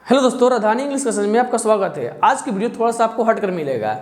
Hello दोस्तों, Radhani English classes में आपका स्वागत है। आज की वीडियो थोड़ा सा आपको हटकर मिलेगा।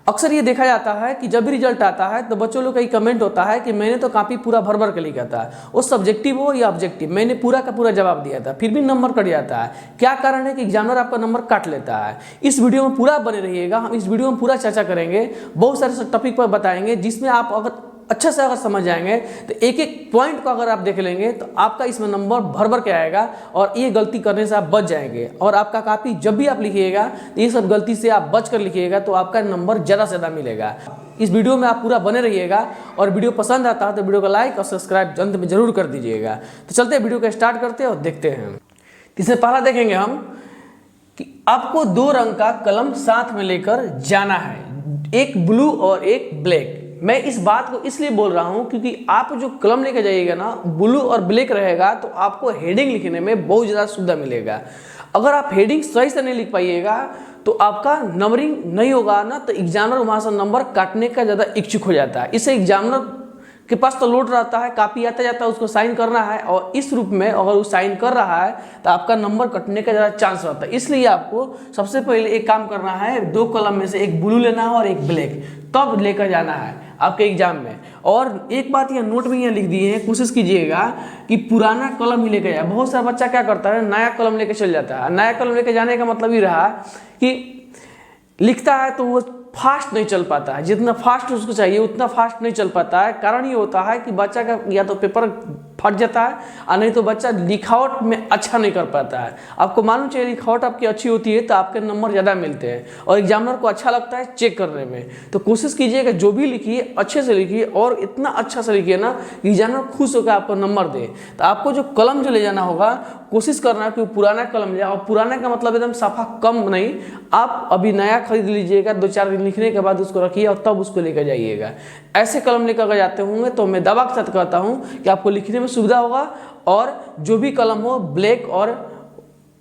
अक्सर ये देखा जाता है कि जब भी रिजल्ट आता है तो बच्चों लोग का ही कमेंट होता है कि मैंने तो काफ़ी पूरा भर भर के लिखा था, वो सब्जेक्टिव हो या ऑब्जेक्टिव, मैंने पूरा का पूरा जवाब दिया था, फिर भी नंबर कट जाता है। क्या कारण है कि एग्जामिनर आपका नंबर काट लेता है? इस वीडियो में पूरा बने रहिएगा। हम इस वीडियो में पूरा चर्चा करेंगे, बहुत सारे टॉपिक पर बताएंगे, जिसमें आप अगर अच्छा से अगर समझ जाएंगे तो एक एक पॉइंट को अगर आप देख लेंगे तो आपका इसमें नंबर भर भर के आएगा और ये गलती करने से आप बच जाएंगे। और आपका कापी जब भी आप लिखिएगा तो ये सब गलती से आप बच कर लिखिएगा तो आपका नंबर ज़्यादा से ज़्यादा मिलेगा। इस वीडियो में आप पूरा बने रहिएगा और वीडियो पसंद आता है तो वीडियो को लाइक और सब्सक्राइब अंत में जरूर कर दीजिएगा। तो चलते वीडियो को स्टार्ट करते हैं और देखते हैं। इसमें पहला देखेंगे हम कि आपको दो रंग का कलम साथ में लेकर जाना है, एक ब्लू और एक ब्लैक। मैं इस बात को इसलिए बोल रहा हूं क्योंकि आप जो कलम लेकर जाइएगा ना, ब्लू और ब्लैक रहेगा तो आपको हेडिंग लिखने में बहुत ज़्यादा सुविधा मिलेगा। अगर आप हेडिंग सही से नहीं लिख पाइएगा तो आपका नंबरिंग नहीं होगा ना, तो एग्जामिनर वहां से नंबर काटने का ज़्यादा इच्छुक हो जाता है। इससे एग्जामिनर के पास तो लोड रहता है, कापी आता जाता है, उसको साइन करना है और इस रूप में अगर वो साइन कर रहा है तो आपका नंबर कटने का ज़्यादा चांस रहता है। इसलिए आपको सबसे पहले एक काम करना है, दो कलम में से एक ब्लू लेना है और एक ब्लैक, तब लेकर जाना है आपके एग्जाम में। और एक बात यहाँ नोट में यहाँ लिख दिए हैं, कोशिश कीजिएगा कि पुराना कलम ही लेकर जाए। बहुत सारा बच्चा क्या करता है, नया कलम लेकर चल जाता है। नया कलम लेकर जाने का मतलब ये रहा कि लिखता है तो वो फास्ट नहीं चल पाता है, जितना फास्ट उसको चाहिए उतना फास्ट नहीं चल पाता है। कारण ये होता है कि बच्चा का या तो पेपर फट जाता है और नहीं तो बच्चा लिखावट में अच्छा नहीं कर पाता है। आपको मालूम चाहिए लिखावट आपकी अच्छी होती है तो आपके नंबर ज़्यादा मिलते हैं और एग्जामिनर को अच्छा लगता है चेक करने में। तो कोशिश कीजिएगा जो भी लिखिए अच्छे से लिखिए और इतना अच्छा से लिखिए ना कि एग्जामिनर खुश होकर आपको नंबर दे। तो आपको जो कलम जो ले जाना होगा, कोशिश करना कि पुराना कलम ले जाओ। पुराना का मतलब एकदम सफ़ा कम नहीं, आप अभी नया खरीद लीजिएगा, 2-4 दिन लिखने के बाद उसको रखिए और तब उसको लेकर जाइएगा। ऐसे कलम लेकर अगर जाते होंगे तो मैं दावा के साथ कहता हूँ कि आपको लिखने में सुविधा होगा। और जो भी कलम हो ब्लैक और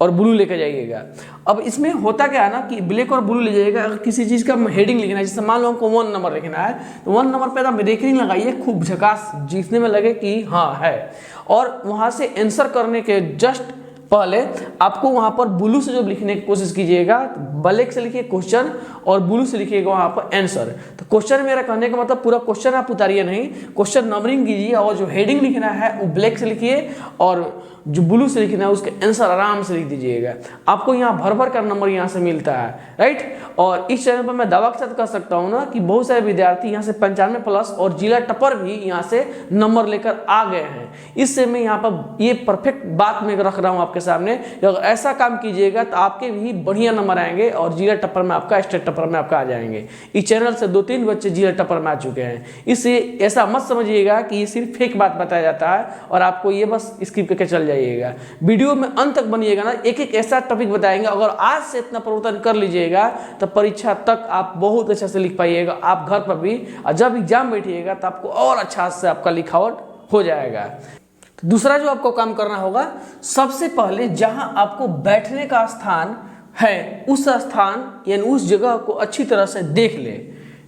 ब्लू लेकर जाइएगा। अब इसमें होता क्या है ना कि ब्लैक और ब्लू ले जाइएगा। अगर किसी चीज़ का हेडिंग लिखना है, जैसे मान लो हमको 1 नंबर लिखना है तो 1 नंबर पे आप रेखिंग लगाइए खूब झकास, जिसने में लगे कि हाँ है। और वहाँ से आंसर करने के जस्ट पहले आपको वहां पर ब्लू से जो लिखने की कोशिश कीजिएगा, ब्लैक से लिखिए क्वेश्चन और ब्लू से लिखिएगा वहां पर आंसर। तो क्वेश्चन मेरा कहने का मतलब पूरा क्वेश्चन आप उतारिए नहीं, क्वेश्चन नंबरिंग कीजिए और जो हेडिंग लिखना है वो ब्लैक से लिखिए और जो ब्लू से लिखना है उसके आंसर आराम से लिख दीजिएगा। आपको यहाँ भर भर का नंबर यहाँ से मिलता है, राइट। और इस चैनल पर मैं दावा के साथ कह सकता हूँ ना कि बहुत सारे विद्यार्थी यहाँ से 95 प्लस और जिला टॉपर भी यहाँ से नंबर लेकर आ गए हैं। इससे मैं यहाँ पर ये परफेक्ट बात मैं रख रहा हूँ आपके सामने। अगर ऐसा काम कीजिएगा तो आपके भी बढ़िया नंबर आएंगे और जिला टॉपर में आपका, स्टेट टॉपर में आपका आ जाएंगे। इस चैनल से 2-3 बच्चे जिला टॉपर में आ चुके हैं। इससे ऐसा मत समझिएगा कि ये सिर्फ फेक बात बताया जाता है और आपको ये बस स्किप करके चल जाइएगा। वीडियो में अंत तक बनिएगा ना, एक एक ऐसा टॉपिक बताएंगे। अगर आज से इतना परिवर्तन कर लीजिएगा तो परीक्षा तक आप बहुत अच्छा से लिख पाइएगा, आप घर पर भी। और जब एग्जाम बैठिएगा तो आपको और अच्छा से आपका लिखावट हो जाएगा। दूसरा जो आपको काम करना होगा, सबसे पहले जहां आपको बैठने का स्थान है उस स्थान यानी उस जगह को अच्छी तरह से देख ले।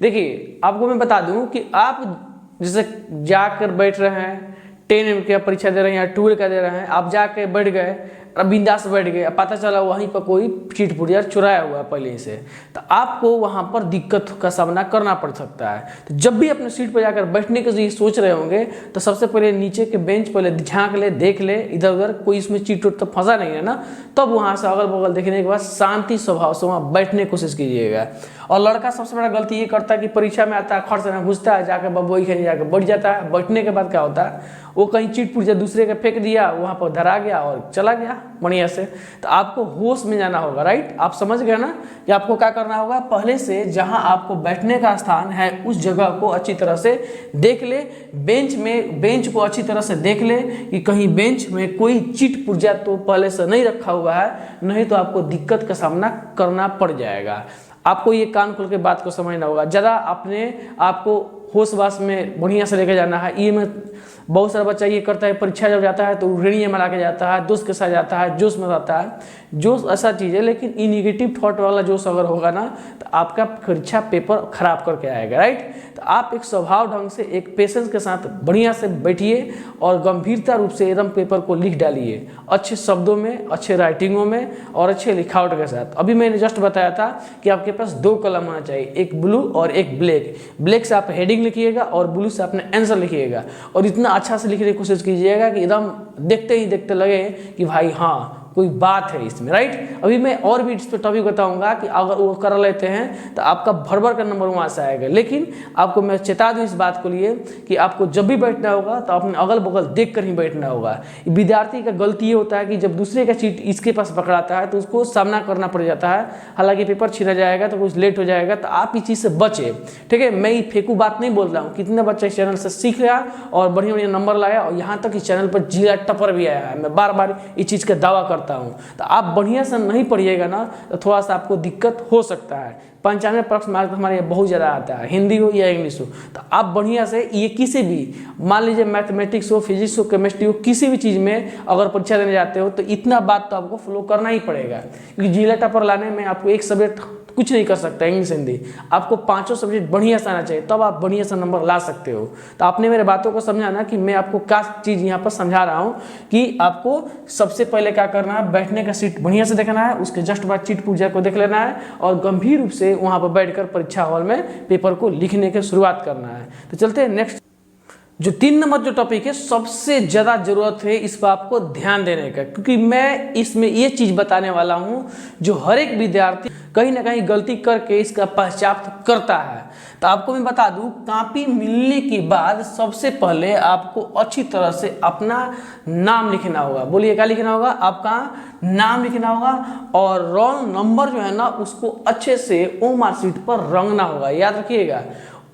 देखिए आपको मैं बता दूं कि आप जैसे जाकर बैठ रहे हैं, 10 का परीक्षा दे रहे हैं या 12 का दे रहे हैं, आप जाके बैठ गए, बिंदास बैठ गए, पता चला वहीं पर कोई चीट पुर्जा चुराया हुआ है पहले से, तो आपको वहां पर दिक्कत का सामना करना पड़ सकता है। तो जब भी अपने सीट पर जाकर बैठने के लिए सोच रहे होंगे तो सबसे पहले नीचे के बेंच पहले झांक ले, देख ले इधर उधर कोई इसमें चीट उट तो फंसा नहीं है ना। तब वहां से अगल बगल देखने के बाद शांति स्वभाव से वहां बैठने की कोशिश कीजिएगा। और लड़का सबसे बड़ा गलती ये करता है कि परीक्षा में आता है, खर्च में घुसता है, जाकर बबोई खेलने जाकर बैठ जाता है। बैठने के बाद क्या होता है, वो कहीं चीट पुर्जा दूसरे का फेंक दिया, वहां पर धरा गया और चला गया बढ़िया से। तो आपको होश में जाना होगा, राइट। आप समझ गए ना कि आपको क्या करना होगा। पहले से जहां आपको बैठने का स्थान है उस जगह को अच्छी तरह से देख ले। बेंच को अच्छी तरह से देख ले कि कहीं बेंच में कोई चीट पुर्जा तो पहले से नहीं रखा हुआ है, नहीं तो आपको दिक्कत का सामना करना पड़ जाएगा। आपको ये कान खोल के बात को समझना होगा। ज़्यादा अपने आपको होश वास में बढ़िया से लेकर जाना है। ये मैं बहुत सारा बच्चा ये करता है, परीक्षा जब जाता है तो ऋणीय में ला के जाता है, दोस्त के साथ जाता है, जोश में जाता है। जोश ऐसा चीज़ है, लेकिन ये निगेटिव थॉट वाला जोश अगर होगा ना तो आपका परीक्षा पेपर खराब करके आएगा, राइट। तो आप एक स्वभाव ढंग से, एक पेशेंस के साथ बढ़िया से बैठिए और गंभीरता रूप से एकदम पेपर को लिख डालिए, अच्छे शब्दों में, अच्छे राइटिंगों में और अच्छे लिखावट के साथ। अभी मैंने जस्ट बताया था कि आपके पास 2 कलम होना चाहिए, एक ब्लू और एक ब्लैक। ब्लैक से आप हेडिंग लिखिएगा और ब्लू से अपने आंसर लिखिएगा, और इतना अच्छा से लिखने की कोशिश कीजिएगा कि एकदम देखते ही देखते लगे कि भाई हाँ कोई बात है इसमें, राइट। अभी मैं और भी इस पर टॉपिक बताऊंगा कि अगर वो कर लेते हैं तो आपका भर का नंबर वहाँ से आएगा। लेकिन आपको मैं चेता दूँ इस बात को लिए कि आपको जब भी बैठना होगा तो अपने अगल बगल देख कर ही बैठना होगा। विद्यार्थी का गलती ये होता है कि जब दूसरे का चीट इसके पास पकड़ाता है तो उसको सामना करना पड़ जाता है, हालांकि पेपर छीना जाएगा तो कुछ लेट हो जाएगा। तो आप इस चीज़ से बचे, ठीक है। मैं ये फेंकू बात नहीं बोल रहा हूँ, कितने बच्चे इस चैनल से सीख रहा और बढ़िया बढ़िया नंबर लाया, और यहाँ तक इस चैनल पर जिला टपर भी आया है। मैं बार बार इस चीज़ का दावा करता हूँ। तो आप बढ़िया से नहीं पढ़िएगा ना तो थोड़ा सा आपको दिक्कत हो सकता है। 95% मार्क्स हमारे यहाँ बहुत ज़्यादा आता है, हिंदी हो या इंग्लिश हो। तो आप बढ़िया से ये किसी भी, मान लीजिए मैथमेटिक्स हो, फिजिक्स हो, केमिस्ट्री हो, किसी भी चीज़ में अगर परीक्षा देने जाते हो तो इतना बात तो आपको फॉलो करना ही पड़ेगा, क्योंकि जिला टॉपर लाने में आपको एक सब्जेक्ट कुछ नहीं कर सकता, इंग्लिश हिंदी। आपको 5 सब्जेक्ट बढ़िया से आना चाहिए, तब आप बढ़िया से नंबर ला सकते हो। तो आपने मेरे बातों को समझा ना कि मैं आपको क्या चीज़ यहाँ पर समझा रहा हूँ कि आपको सबसे पहले क्या करना है, बैठने का सीट बढ़िया से देखना है, उसके जस्ट बाद चिट पूजा को देख लेना है और गंभीर रूप से वहाँ पर बैठकर परीक्षा हॉल में पेपर को लिखने की शुरुआत करना है। तो चलते हैं नेक्स्ट। जो 3 नंबर जो टॉपिक है, सबसे ज़्यादा ज़रूरत है इस पर आपको ध्यान देने का, क्योंकि मैं इसमें ये चीज़ बताने वाला हूँ जो हर एक विद्यार्थी कहीं ना कहीं गलती करके इसका पश्चाताप करता है। तो आपको मैं बता दूं, कॉपी मिलने के बाद सबसे पहले आपको अच्छी तरह से अपना नाम लिखना होगा। बोलिए क्या लिखना होगा? आपका नाम लिखना होगा, और रोल नंबर जो है ना उसको अच्छे से ओ मार्कशीट पर रंगना होगा। याद रखिएगा,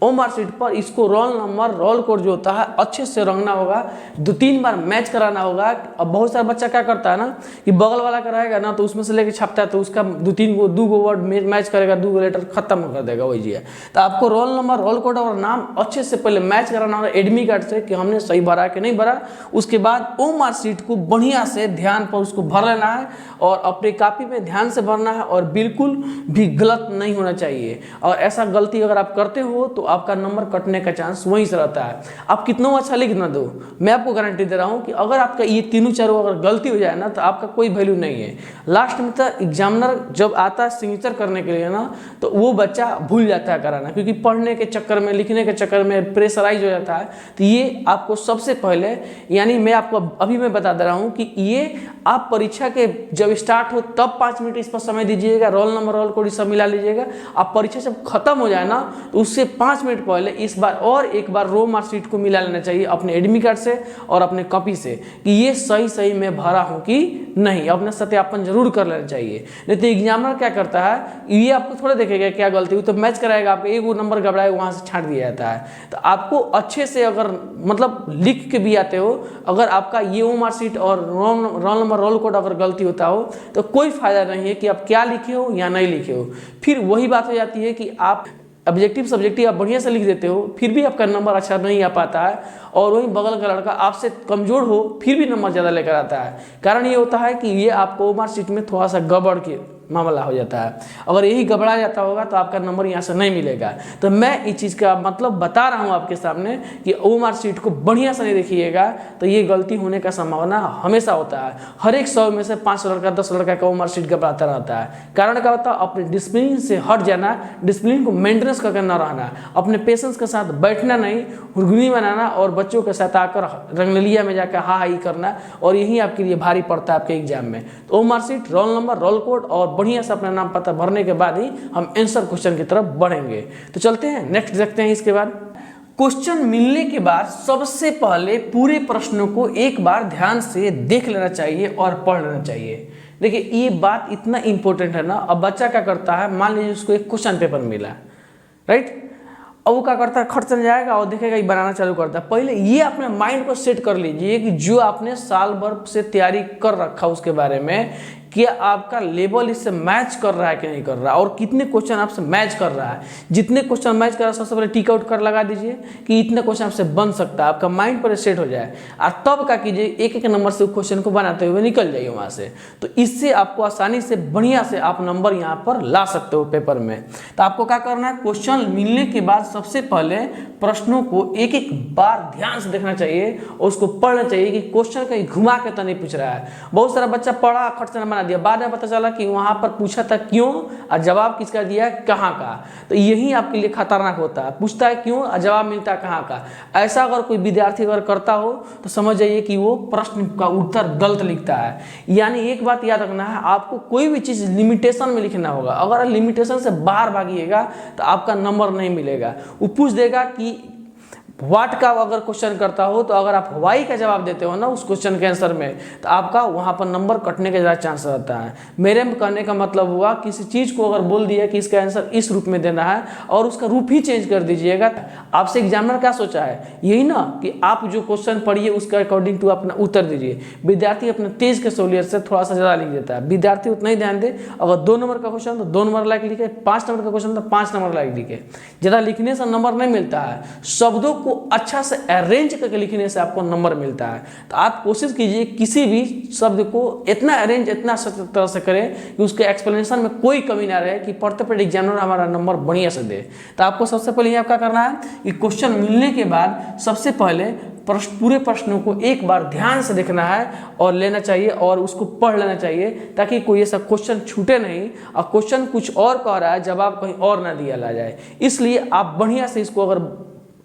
ओ मार्कशीट पर इसको रोल नंबर, रोल कोड जो होता है अच्छे से रंगना होगा, 2-3 बार मैच कराना होगा। अब बहुत सारा बच्चा क्या करता है ना कि बगल वाला कराएगा ना तो उसमें से लेके छापता है, तो उसका 2 वर्ड मैच करेगा, 2 लेटर खत्म कर देगा वही जी है। तो आपको रोल नंबर, रोल कोड और नाम अच्छे से पहले मैच कराना होगा एडमिट कार्ड से कि हमने सही भरा कि नहीं भरा। उसके बाद ओ मार्कशीट को बढ़िया से ध्यान पर उसको भर लेना है और अपनी कॉपी में ध्यान से भरना है, और बिल्कुल भी गलत नहीं होना चाहिए। और ऐसा गलती अगर आप करते हो तो आपका नंबर कटने का चांस वहीं से रहता है। आप कितना अच्छा लिख ना दो, मैं आपको गारंटी दे रहा हूं कि अगर आपका ये 3-4 अगर गलती हो जाए ना तो आपका कोई वैल्यू नहीं है। लास्ट में तो एग्जामिनर जब आता है सिग्नेचर करने के लिए ना तो वो बच्चा भूल जाता है कराना, क्योंकि पढ़ने के चक्कर में, लिखने के चक्कर में प्रेशराइज हो जाता है। तो ये आपको सबसे पहले, यानी मैं आपको अभी मैं बता दे रहा हूँ कि ये आप परीक्षा के जब स्टार्ट हो तब 5 मिनट इस पर समय दीजिएगा, रोल नंबर, रोल कोड सब मिला लीजिएगा। आप परीक्षा जब खत्म हो जाए ना तो उससे 5 मिनट पहले इस बार और एक बार रो मार्कशीट को मिला लेना चाहिए अपने एडमिट कार्ड से और अपने कॉपी से कि ये सही मैं भरा हूँ कि नहीं। अपना सत्यापन जरूर कर लेना चाहिए। नहीं तो एग्जामिनर क्या करता है, ये आपको थोड़ा देखेगा क्या गलती हुई तो मैच कराएगा, आपको एक वो नंबर घबराए वहाँ से छांट दिया जाता है। तो आपको अच्छे से अगर मतलब लिख के भी आते हो, अगर आपका ये वो मार्कशीट और रोल नंबर, रोल कोड अगर गलती होता हो तो कोई फायदा नहीं है कि आप क्या लिखे हो या नहीं लिखे हो। फिर वही बात हो जाती है कि आप ऑब्जेक्टिव सब्जेक्टिव आप बढ़िया से लिख देते हो, फिर भी आपका नंबर अच्छा नहीं आ पाता है, और वही बगल का लड़का आपसे कमजोर हो फिर भी नंबर ज़्यादा लेकर आता है। कारण ये होता है कि ये आपको मार्कशीट में थोड़ा सा गड़बड़ के मामला हो जाता है। अगर यही घबरा जाता होगा तो आपका नंबर यहाँ से नहीं मिलेगा। तो मैं इस चीज़ का मतलब बता रहा हूँ आपके सामने कि ओ मार्कशीट को बढ़िया से नहीं देखिएगा तो ये गलती होने का संभावना हमेशा होता है। हर एक 100 में से 5 लड़का 10 लड़का का ओ मार्कशीट घबराता रहता है। कारण क्या होता है? अपने डिसिप्लिन से हट जाना, डिसिप्लिन को मेंटेनेंस करके न रहना, अपने पेशेंस के साथ बैठना नहीं, हुरगुनी बनाना और बच्चों के साथ आकर रंगलिया में जाकर हा ही करना, और यही आपके लिए भारी पड़ता है आपके एग्जाम में। तो ओ marksheet, roll number, roll code और बढ़िया से अपना नाम पता भरने के बाद ही हम आंसर क्वेश्चन की तरफ बढ़ेंगे। तो चलते हैं नेक्स्ट देखते हैं। इसके बाद क्वेश्चन मिलने के बाद सबसे पहले पूरे प्रश्नों को एक बार ध्यान से देख लेना चाहिए और पढ़ लेना चाहिए। देखिए ये बात इतना इंपॉर्टेंट है ना। अब बच्चा क्या करता है, मान लीजिए उसको एक क्वेश्चन पेपर मिला, राइट, अब वो क्या करता है, खट चल जाएगा और देखेगा ये बनाना चालू करता है। पहले ये अपने माइंड को सेट कर लीजिए कि जो आपने साल भर से तैयारी कर रखा उसके बारे में, कि आपका लेवल इससे मैच कर रहा है कि नहीं कर रहा है, और कितने क्वेश्चन आपसे मैच कर रहा है। जितने क्वेश्चन मैच कर रहा है सबसे पहले टिक आउट कर लगा दीजिए कि इतने क्वेश्चन आपसे बन सकता है, आपका माइंड पर सेट हो जाए, और तब क्या कीजिए एक एक नंबर से क्वेश्चन को बनाते हुए निकल जाइए वहाँ से। तो इससे आपको आसानी से बढ़िया से आप नंबर यहाँ पर ला सकते हो पेपर में। तो आपको क्या करना है, क्वेश्चन मिलने के बाद सबसे पहले प्रश्नों को एक एक बार ध्यान से देखना चाहिए और उसको पढ़ना चाहिए कि क्वेश्चन कहीं घुमा के तो नहीं पूछ रहा है। बहुत सारा बच्चा पढ़ा खर्चा बना दिया, बाद में पता चला कि वहां पर पूछा था क्यों और जवाब किसका दिया, कहाँ का। तो यही आपके लिए खतरनाक होता है, पूछता है क्यों और जवाब मिलता है कहाँ का। ऐसा अगर कोई विद्यार्थी अगर करता हो तो समझ जाइए कि वो प्रश्न का उत्तर गलत लिखता है। यानी एक बात याद रखना है, आपको कोई भी चीज लिमिटेशन में लिखना होगा। अगर लिमिटेशन से बाहर भागिएगा तो आपका नंबर नहीं मिलेगा। वो पूछ देगा कि व्हाट का अगर क्वेश्चन करता हो तो अगर आप वाई का जवाब देते हो ना उस क्वेश्चन के आंसर में, तो आपका वहां पर नंबर कटने का ज़्यादा चांस रहता है। मेरे में कहने का मतलब हुआ किसी चीज़ को अगर बोल दिया कि इसका आंसर इस रूप में देना है और उसका रूप ही चेंज कर दीजिएगा। आपसे एग्जामिनर क्या सोचा है, यही ना कि आप जो क्वेश्चन पढ़िए उसके अकॉर्डिंग टू अपना उत्तर दीजिए। विद्यार्थी अपने तेज के सहूलियत से थोड़ा सा ज़्यादा लिख देता है, विद्यार्थी उतना ही ध्यान दे। अगर 2 नंबर का क्वेश्चन तो 2 नंबर लाइक लिखे, 5 नंबर का क्वेश्चन तो 5 नंबर लाइक लिखे। ज़्यादा लिखने से नंबर नहीं मिलता है, शब्दों को अच्छा से अरेंज करके लिखने से आपको नंबर मिलता है। तो आप कोशिश कीजिए किसी भी शब्द को इतना अरेंज इतना तरह से करें कि उसके एक्सप्लेनेशन में कोई कमी ना रहे कि पढ़ते पढ़ते एग्जामिनर हमारा नंबर बढ़िया से दे। तो आपको सबसे पहले क्या करना है कि क्वेश्चन मिलने के बाद सबसे पहले पूरे प्रश्नों को एक बार ध्यान से देखना है और लेना चाहिए और उसको पढ़ लेना चाहिए, ताकि कोई ऐसा क्वेश्चन छूटे नहीं और क्वेश्चन कुछ और कह रहा है जवाब कहीं और ना दिया ला जाए। इसलिए आप बढ़िया से इसको अगर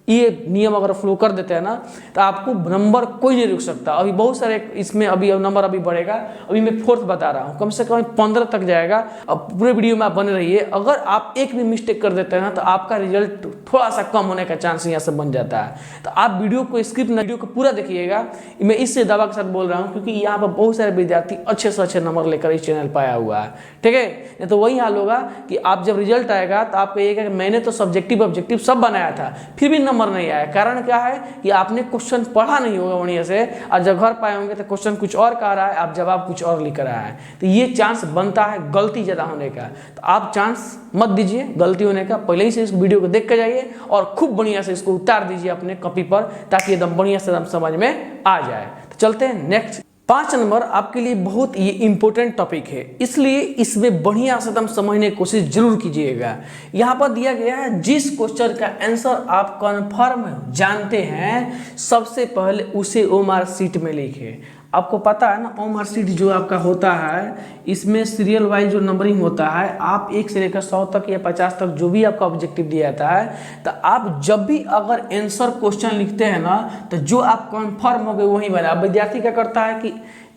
ये नियम अगर फॉलो कर देते हैं ना तो आपको नंबर कोई नहीं रुक सकता। अभी बहुत सारे इसमें अभी नंबर अभी बढ़ेगा, अभी मैं 4th बता रहा हूँ, कम से कम 15 तक जाएगा। अब पूरे वीडियो में आप बने रहिए। अगर आप एक भी मिस्टेक कर देते हैं ना तो आपका रिजल्ट थोड़ा सा कम होने का चांस यहाँ से बन जाता है। तो आप वीडियो को स्किप न, वीडियो को पूरा देखिएगा। मैं इससे दावा के साथ बोल रहा हूँ क्योंकि यहाँ पर बहुत सारे विद्यार्थी अच्छे से अच्छे नंबर लेकर इस चैनल पर आया हुआ है, ठीक है। नहीं तो वही हाल होगा कि आप जब रिजल्ट आएगा तो आप कहिएगा कि मैंने तो सब्जेक्टिव ऑब्जेक्टिव सब बनाया था फिर भी नंबर नहीं आया। कारण क्या है कि आपने क्वेश्चन पढ़ा नहीं होगा बढ़िया से, और जब घर पाए होंगे तो क्वेश्चन कुछ और कह रहा है, आप जवाब कुछ और लिख रहा है। तो ये चांस बनता है गलती ज़्यादा होने का। तो आप चांस मत दीजिए गलती होने का, पहले ही से इस वीडियो को देख के जाइए और खूब बढ़िया से इसको उतार दीजिए अपने कॉपी पर, ताकि एकदम बढ़िया से एकदम समझ में आ जाए। तो चलते हैं नेक्स्ट। 5 नंबर आपके लिए बहुत ये इंपॉर्टेंट टॉपिक है, इसलिए इसमें बढ़िया से एकदम समझने की कोशिश जरूर कीजिएगा। यहाँ पर दिया गया है जिस क्वेश्चन का आंसर आप कन्फर्म जानते हैं सबसे पहले उसे ओमार शीट में लिखें। आपको पता है ना ओमार शीट जो आपका होता है इसमें सीरियल वाइज जो नंबरिंग होता है, आप 1 से लेकर 100 तक या 50 तक जो भी आपका ऑब्जेक्टिव दिया जाता है, तो आप जब भी अगर आंसर क्वेश्चन लिखते हैं ना तो जो आप कंफर्म हो गए वही बना। अब विद्यार्थी क्या करता है कि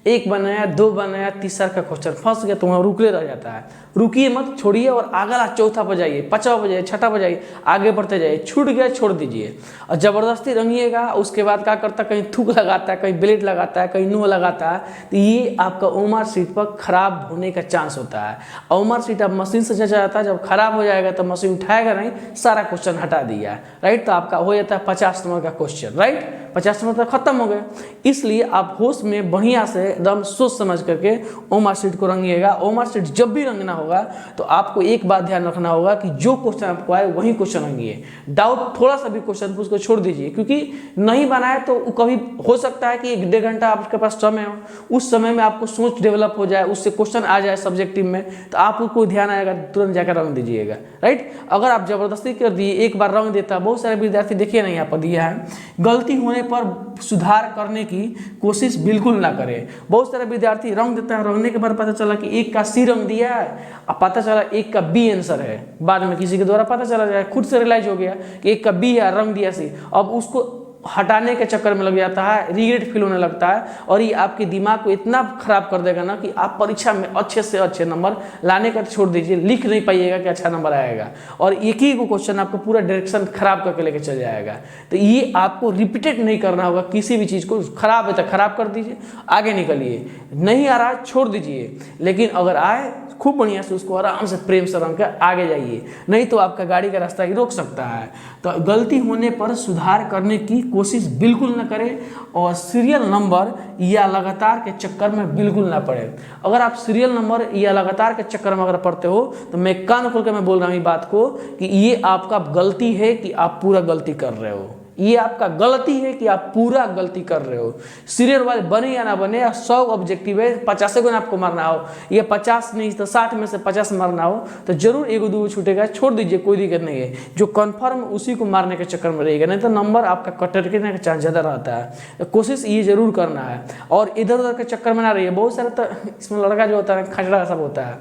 1 बनाया 2 बनाया, तीसरा का क्वेश्चन फंस गया तो वहाँ रुकले रह जाता है। रुकिए मत, छोड़िए और अगला 4था पर जाइए, 5वां पर जाइए, 6ठा पर जाइए, आगे बढ़ते जाइए। छूट गया छोड़ दीजिए और ज़बरदस्ती रंगिएगा। उसके बाद क्या करता है, कहीं थूक लगाता है, कहीं ब्लेड लगाता है, कहीं नो लगाता है। तो ये आपका ओमार शीट पर खराब होने का चांस होता है। ओमार शीट अब मशीन से जचा जाता है, जब खराब हो जाएगा तो मशीन उठाएगा नहीं, सारा क्वेश्चन हटा दिया, राइट। तो आपका हो जाता है 50 नंबर का क्वेश्चन, राइट। 50 नंबर तक खत्म हो गए। इसलिए आप होश में बढ़िया से एकदम सोच समझ करके ओमार शीट को रंगिएगा। ओमार शीट जब भी रंगना होगा तो आपको एक बात ध्यान रखना होगा कि जो क्वेश्चन आपको आए वही क्वेश्चन रंगिए। डाउट थोड़ा सा भी क्वेश्चन उसको छोड़ दीजिए, क्योंकि नहीं बनाए तो कभी हो सकता है कि 1-1.5 घंटा आपके पास समय हो, उस समय में आपको सोच डेवलप हो जाए, उससे क्वेश्चन आ जाए सब्जेक्टिव में, तो आपको ध्यान आएगा तुरंत जाकर रंग दीजिएगा, राइट। अगर आप जबरदस्ती कर दिए, एक बार रंग देता, बहुत सारे विद्यार्थी देखिए ना यहाँ पर दिया है, गलती होने पर सुधार करने की कोशिश बिल्कुल ना करें। बहुत सारे विद्यार्थी रंग देता है, रंगने के बाद पता चला कि 1 का सी रंग दिया है, अब पता चला 1 का बी आंसर है। बाद में किसी के द्वारा पता चला जाए, खुद से रियलाइज हो गया कि 1 का बी है, रंग दिया सी। अब उसको हटाने के चक्कर में लग जाता है, रिग्रेट फील होने लगता है, और ये आपके दिमाग को इतना खराब कर देगा ना कि आप परीक्षा में अच्छे से अच्छे नंबर लाने का छोड़ दीजिए, लिख नहीं पाइएगा कि अच्छा नंबर आएगा, और एक ही को क्वेश्चन आपको पूरा डायरेक्शन खराब करके लेके चल जाएगा। तो ये आपको रिपीटेड नहीं करना होगा, किसी भी चीज़ को खराब है तो खराब कर दीजिए, आगे निकलिए। नहीं आ रहा छोड़ दीजिए, लेकिन अगर आए खूब बढ़िया से उसको आराम से प्रेम से रंग के आगे जाइए, नहीं तो आपका गाड़ी का रास्ता ही रोक सकता है। तो गलती होने पर सुधार करने की कोशिश बिल्कुल न करें और सीरियल नंबर या लगातार के चक्कर में बिल्कुल ना पड़े। अगर आप सीरियल नंबर या लगातार के चक्कर में अगर पड़ते हो तो मैं कान खोल के मैं बोल रहा हूँ ये बात को कि ये आपका गलती है कि आप पूरा गलती कर रहे हो। ये आपका गलती है कि आप पूरा गलती कर रहे हो। सीरियल वाइज बने या ना बने, 100 ऑब्जेक्टिव है, 50 को आपको मारना हो, ये 50 नहीं तो 60 में से 50 मारना हो तो जरूर एक दो छूटेगा, छोड़ दीजिए, कोई दिक्कत नहीं है। जो कन्फर्म उसी को मारने के चक्कर में रहेगा, नहीं तो नंबर आपका कटने का चांस ज़्यादा रहता है। तो कोशिश ये जरूर करना है और इधर उधर के चक्कर में ना रहिए। बहुत सारे तो इसमें लड़का जो होता है खचड़ा सब होता है,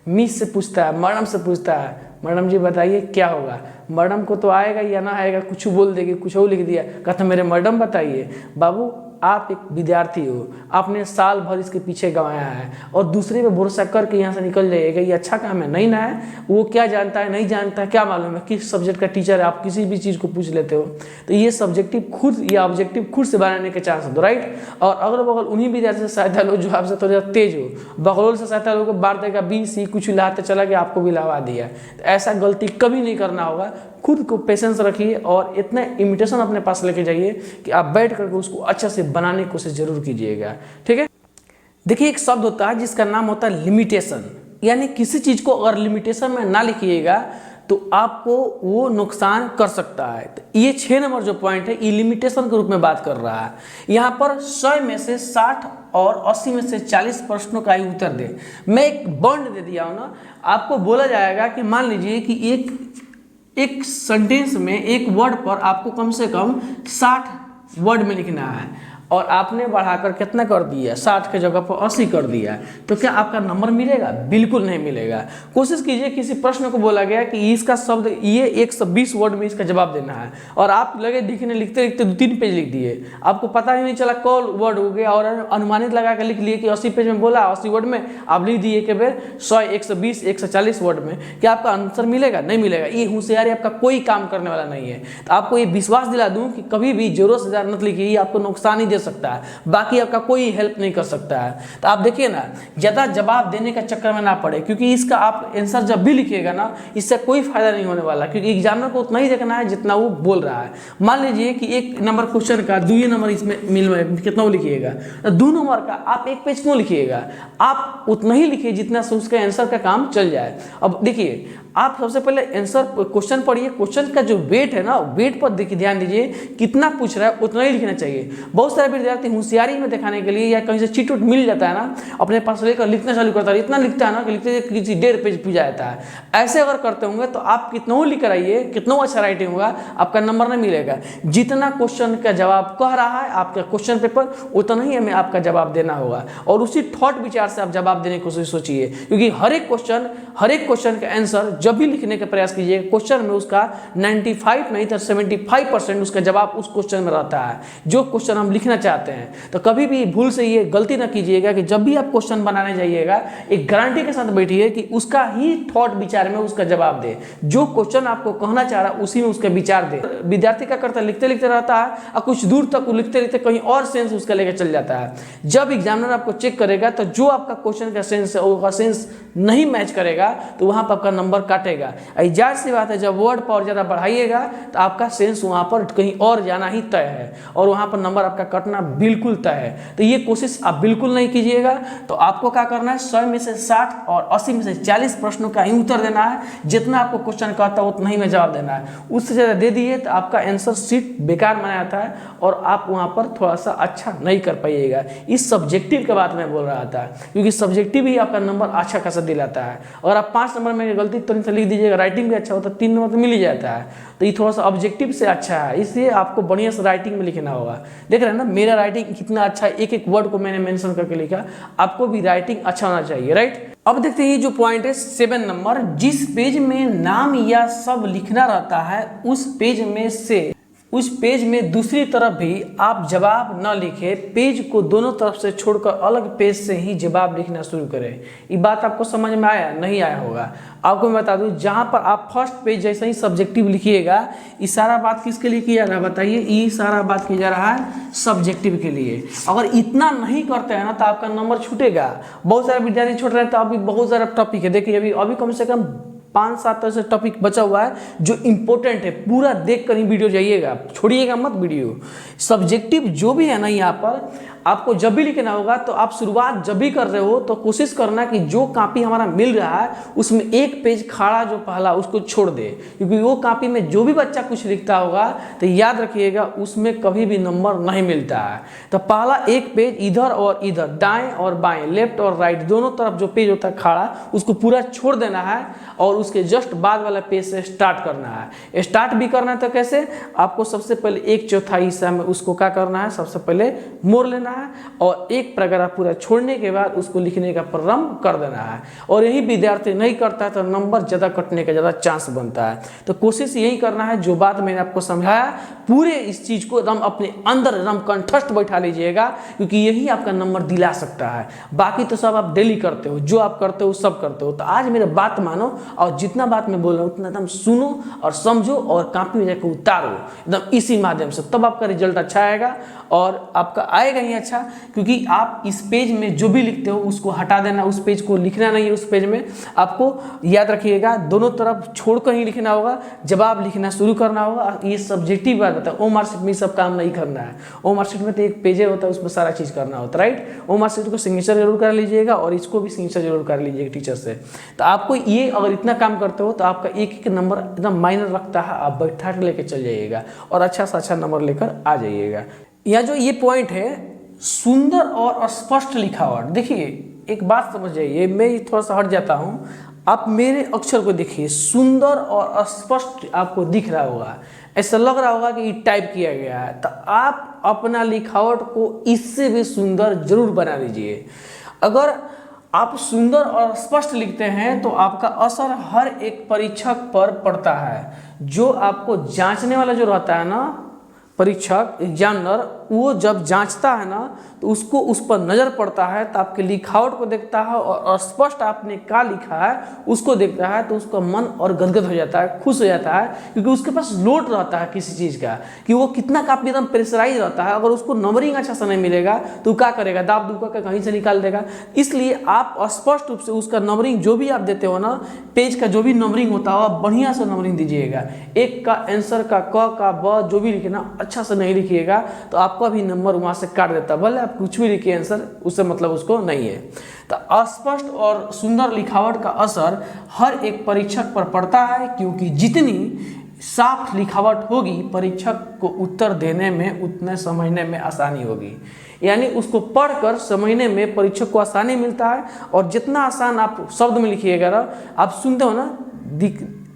मिस से पूछता है, मैडम से पूछता है, मैडम जी बताइए क्या होगा। मैडम को तो आएगा या ना आएगा, कुछ बोल देगी, कुछ और लिख दिया, कहता मेरे मैडम बताइए। बाबू आप एक विद्यार्थी हो, आपने साल भर इसके पीछे गंवाया है और दूसरे पे भरोसा करके यहाँ से निकल जाइएगा, ये अच्छा काम है नहीं ना है। वो क्या जानता है नहीं जानता है क्या मालूम है, किस सब्जेक्ट का टीचर है, आप किसी भी चीज़ को पूछ लेते हो। तो ये सब्जेक्टिव खुद या ऑब्जेक्टिव खुद से बनाने के चांस हो, राइट। और अगल बगल उन्हीं विद्यार्थी से सहायता लो जो आपसे थोड़ा तेज हो, बगलों से सहायता लो, बार देगा 20 कुछ हिलाते चला गया, आपको भी लगा दिया। तो ऐसा गलती कभी नहीं करना होगा। खुद को पेशेंस रखिए और इतना इमिटेशन अपने पास लेके जाइए कि आप बैठ करके उसको अच्छे से बनाने की कोशिश जरूर कीजिएगा, ठीक है। देखिए एक शब्द होता है जिसका नाम होता है लिमिटेशन, यानी किसी चीज़ को अगर लिमिटेशन में ना लिखिएगा तो आपको वो नुकसान कर सकता है। तो ये 6 नंबर जो पॉइंट है ये लिमिटेशन के रूप में बात कर रहा है। यहाँ पर 100 में से 60 और 80 में से 40 प्रश्नों का ही उत्तर दे। मैं एक बॉन्ड दे दिया हूँ ना, आपको बोला जाएगा कि मान लीजिए कि एक सेंटेंस में एक वर्ड पर आपको कम से कम 60 वर्ड में लिखना है और आपने बढ़ाकर कितना कर दिया, 60 के जगह पर 80 कर दिया, तो क्या आपका नंबर मिलेगा? बिल्कुल नहीं मिलेगा। कोशिश कीजिए, किसी प्रश्न को बोला गया कि इसका शब्द ये 120 वर्ड में इसका जवाब देना है और आप लगे लिखने, लिखते लिखते 2-3 पेज लिख दिए, आपको पता ही नहीं चला कौन वर्ड हो गया और अनुमानित लगा कर लिख लिए कि 80 पेज में बोला, 80 वर्ड में आप लिख दिए के बेर 100, 120, 140 वर्ड में। क्या आपका आंसर मिलेगा? नहीं मिलेगा। ये होशियारी आपका कोई काम करने वाला नहीं है। तो आपको ये विश्वास दिला दूं कि कभी भी जरूरत से ज़्यादा मत लिखिए, ये आपको नुकसान ही दे सकता है, बाकी आपका कोई हेल्प नहीं कर सकता है। तो आप देखिए ना, ज्यादा जवाब देने का चक्कर में ना पड़े, क्योंकि इसका आप आंसर जब भी लिखिएगा ना इससे कोई फायदा नहीं होने वाला, क्योंकि एग्जामिनर को उतना ही देखना है जितना वो बोल रहा है। मान लीजिए कि 1 नंबर क्वेश्चन का 2 नंबर इसमें मिल में कितना वो लिखिएगा, 2 नंबर का आप 1 पेज क्यों लिखिएगा? आप उतना ही लिखिए जितना से उसके आंसर का काम चल जाए। अब देखिए, आप सबसे पहले आंसर क्वेश्चन पढ़िए, क्वेश्चन का जो वेट है ना, वेट पर देखिए, ध्यान दीजिए कितना पूछ रहा है उतना ही लिखना चाहिए। बहुत सारे विद्यार्थी होशियारी में दिखाने के लिए या कहीं से चीट उट मिल जाता है ना, अपने पास लेकर लिखना चालू करता है, इतना लिखता है ना कि लिखते किसी 1.5 पेज पी जाता है। ऐसे अगर करते होंगे तो आप कितना लिख कर आइए, कितना अच्छा राइटिंग होगा, आपका नंबर नहीं मिलेगा। जितना क्वेश्चन का जवाब कह रहा है आपका क्वेश्चन पेपर, उतना ही हमें आपका जवाब देना होगा और उसी थॉट विचार से आप जवाब देने की कोशिश सोचिए, क्योंकि हर एक क्वेश्चन का आंसर जब भी लिखने का प्रयास कीजिए, क्वेश्चन में उसका 95 नहीं तो 75% उसका जवाब उस क्वेश्चन में रहता है जो क्वेश्चन हम लिखना चाहते हैं। तो कभी भी भूल से ये गलती ना कीजिएगा कि जब भी आप क्वेश्चन बनाने जाइएगा एक गारंटी के साथ बैठिए कि उसका ही थॉट विचार में उसका जवाब दे, जो क्वेश्चन आपको कहना चाह रहा है उसी में उसका विचार दे। विद्यार्थी क्या करता है, लिखते लिखते रहता है और कुछ दूर तक वो लिखते लिखते कहीं और सेंस उसका लेकर चल जाता है। जब एग्जामिनर आपको चेक करेगा तो जो आपका क्वेश्चन का सेंस है वो सेंस नहीं मैच करेगा तो वहां पर आपका नंबर काटेगा। जाहिर सी बात है, जब वर्ड पावर ज़्यादा बढ़ाइएगा तो आपका सेंस वहाँ पर कहीं और जाना ही तय है और वहाँ पर नंबर आपका कटना बिल्कुल तय है। तो ये कोशिश आप बिल्कुल नहीं कीजिएगा। तो आपको क्या करना है, 100 में से 60 और 80 में से 40 प्रश्नों का ही उत्तर देना है। जितना आपको क्वेश्चन कहता है उतना ही में जवाब देना है। उससे ज़्यादा दे दिए तो आपका आंसर शीट बेकार माना जाता है और आप वहाँ पर थोड़ा सा अच्छा नहीं कर पाइएगा। इस सब्जेक्टिव के बात में बोल रहा था, क्योंकि सब्जेक्टिव ही आपका नंबर अच्छा खासा दिलाता है। अगर आप 5 नंबर में गलती तो नहीं लिख दीजिएगा, राइटिंग भी अच्छा होता है, 3 नंबर तो मिल ही जाता है। तो ये थोड़ा सा ऑब्जेक्टिव से अच्छा है, इसलिए आपको बढ़िया से राइटिंग में लिखना होगा। देख रहे हैं ना मेरा राइटिंग कितना अच्छा है, एक एक वर्ड को मैंने मेंशन करके लिखा। आपको भी राइटिंग अच्छा होना चाहिए, राइट। अब देखते हैं जो पॉइंट है 7 नंबर, जिस पेज में नाम या सब लिखना रहता है उस पेज में से उस पेज में दूसरी तरफ भी आप जवाब न लिखें, पेज को दोनों तरफ से छोड़कर अलग पेज से ही जवाब लिखना शुरू करें। ये बात आपको समझ में आया? नहीं आया होगा। आपको मैं बता दूं, जहाँ पर आप फर्स्ट पेज जैसे ही सब्जेक्टिव लिखिएगा, ये सारा बात किसके लिए किया जा रहा है बताइए? ये सारा बात किया जा रहा है सब्जेक्टिव के लिए। अगर इतना नहीं करते हैं ना तो आपका नंबर छूटेगा। बहुत सारे विद्यार्थी छूट रहे हैं, तो अभी बहुत सारा टॉपिक है। देखिए अभी कम से कम 5-7 ऐसे टॉपिक बचा हुआ है जो इम्पोर्टेंट है। पूरा देख कर ही वीडियो जाइएगा, छोड़िएगा मत वीडियो। सब्जेक्टिव जो भी है ना, यहाँ पर आपको जब भी लिखना होगा तो आप शुरुआत जब भी कर रहे हो तो कोशिश करना कि जो कॉपी हमारा मिल रहा है उसमें एक पेज खड़ा जो पहला उसको छोड़ दे, क्योंकि वो कॉपी में जो भी बच्चा कुछ लिखता होगा तो याद रखिएगा उसमें कभी भी नंबर नहीं मिलता है। तो पहला एक पेज इधर और इधर, दाएं और बाएं, लेफ्ट और राइट, दोनों तरफ जो पेज होता है खड़ा उसको पूरा छोड़ देना है और उसके जस्ट बाद वाला पेज से स्टार्ट करना है। स्टार्ट भी करना है तो कैसे? आपको सबसे पहले 1/4 हिस्सा में उसको क्या करना है, सबसे पहले मोड़ लेना है और एक पैराग्राफ पूरा छोड़ने के बाद उसको लिखने का प्रारंभ कर देना है। और यही विद्यार्थी नहीं करता है तो नंबर ज़्यादा कटने का ज़्यादा चांस बनता है। तो कोशिश यही करना है, जो बात मैंने आपको समझाया पूरे इस चीज़ को एकदम अपने अंदर एकदम कंठस्थ बैठा लीजिएगा, क्योंकि यही आपका नंबर दिला सकता है। बाकी तो सब आप डेली करते हो, जो आप करते हो सब करते हो। तो आज मेरे बात मानो और जितना बात मैं बोल रहा हूँ उतना एकदम सुनो और समझो और कॉपी में जाकर उतारो एकदम इसी माध्यम से, तब आपका रिजल्ट अच्छा आएगा। और आपका आएगा ही अच्छा, क्योंकि आप इस पेज में जो भी लिखते हो उसको हटा देना, उस पेज को लिखना नहीं है। उस पेज में आपको याद रखिएगा दोनों तरफ छोड़कर ही लिखना होगा, जवाब लिखना शुरू करना होगा। ये सब्जेक्टिव बात होता है, ओ मार्कशीट में सब काम नहीं करना है। ओ मार्कशीट में तो एक पेज होता है, उसमें सारा चीज़ करना होता है, राइट। ओ मार्कशीट को सिग्नेचर जरूर कर लीजिएगा और इसको भी सिग्नेचर जरूर कर लीजिएगा टीचर से। तो आपको ये अगर इतना काम करते हो तो आपका एक एक नंबर एकदम माइनर रखता है, आप बैठा के लेकर चल जाइएगा और अच्छा से अच्छा नंबर लेकर आ जाइएगा। यह जो ये पॉइंट है सुंदर और स्पष्ट लिखावट, देखिए एक बात समझ जाइए, मैं थोड़ा सा हट जाता हूँ, आप मेरे अक्षर को देखिए, सुंदर और स्पष्ट आपको दिख रहा होगा, ऐसा लग रहा होगा कि ये टाइप किया गया है। तो आप अपना लिखावट को इससे भी सुंदर जरूर बना लीजिए। अगर आप सुंदर और स्पष्ट लिखते हैं तो आपका असर हर एक परीक्षक पर पड़ता है। जो आपको जांचने वाला जो रहता है ना, परीक्षक एग्जामिनर, वो जब जांचता है ना तो उसको उस पर नज़र पड़ता है, तो आपके लिखावट को देखता है और स्पष्ट आपने क्या लिखा है उसको देखता है, तो उसका मन और गदगद हो जाता है, खुश हो जाता है, क्योंकि उसके पास लोड रहता है किसी चीज़ का कि वो कितना काफ़ी एकदम प्रेशराइज रहता है। अगर उसको नंबरिंग अच्छा से नहीं मिलेगा तो क्या करेगा, दाब दुब करके कहीं से निकाल देगा। इसलिए आप स्पष्ट रूप से उसका नंबरिंग जो भी आप देते हो ना, पेज का जो भी नंबरिंग होता है आप बढ़िया से नंबरिंग दीजिएगा। एक का आंसर का क का ब जो भी लिखे ना अच्छा से नहीं लिखिएगा तो आपका भी नंबर वहाँ से काट देता है, भले आप कुछ भी लिखिए आंसर, उससे मतलब उसको नहीं है। तो अस्पष्ट और सुंदर लिखावट का असर हर एक परीक्षक पर पड़ता है, क्योंकि जितनी साफ लिखावट होगी परीक्षक को उत्तर देने में उतने समझने में आसानी होगी। यानी उसको पढ़कर समझने में परीक्षक को आसानी मिलता है, और जितना आसान आप शब्द में लिखिएगा ना, आप सुनते हो ना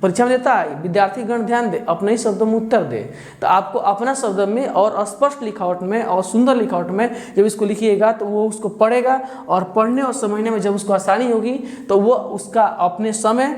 परीक्षा में देता है विद्यार्थी गण ध्यान दे, अपने ही शब्दों में उत्तर दे। तो आपको अपना शब्द में और स्पष्ट लिखावट में और सुंदर लिखावट में जब इसको लिखिएगा तो वो उसको पढ़ेगा, और पढ़ने और समझने में जब उसको आसानी होगी तो वो उसका अपने समय